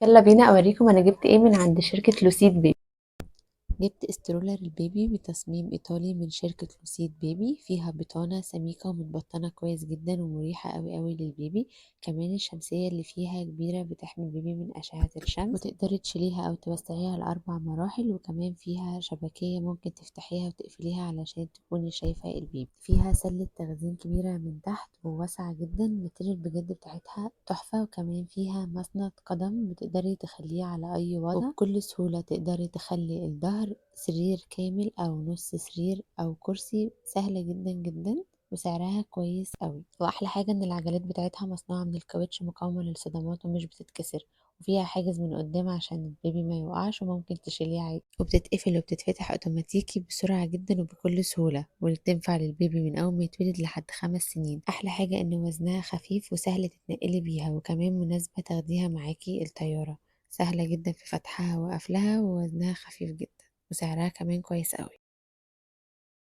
يلا بينا اوريكم انا جبت ايه من عند شركة لوسيد بيبي. جبت استرولر البيبي بتصميم ايطالي من شركة لوسيد بيبي. فيها بطانة سميكة ومتبطنة كويس جدا ومريحة قوي للبيبي. كمان الشمسية اللي فيها كبيرة بتحمي البيبي من اشعة الشمس، وتقدري تشيليها او توسعيها لاربع مراحل. وكمان فيها شبكية ممكن تفتحيها وتقفليها علشان تكوني شايفة البيبي. فيها سلة تخزين كبيرة من تحت وواسعة جدا. الماتيريال بجد بتاعتها تحفة. وكمان فيها مسند قدم بتقدري تخليه على اي وضع وبكل سهولة. تقدري تخلي الظهر سرير كامل او نص سرير او كرسي، سهلة جدا جدا وسعرها كويس قوي. واحلى حاجة ان العجلات بتاعتها مصنوعة من الكاوتش، مقاومة للصدمات ومش بتتكسر. وفيها حاجز من قدام عشان البيبي ما يوقعش، وممكن تشيليه عادي. وبتتقفل وبتتفتح اوتوماتيكي بسرعة جدا وبكل سهولة، وتنفع للبيبي من اول ما يتولد لحد 5 سنين. احلى حاجة ان وزنها خفيف وسهل تتنقلي بيها، وكمان مناسبة تاخديها معاكي الطيارة. سهلة جدا في فتحها وقفلها، ووزنها خفيف جدا، وسعرها كمان كويس قوي.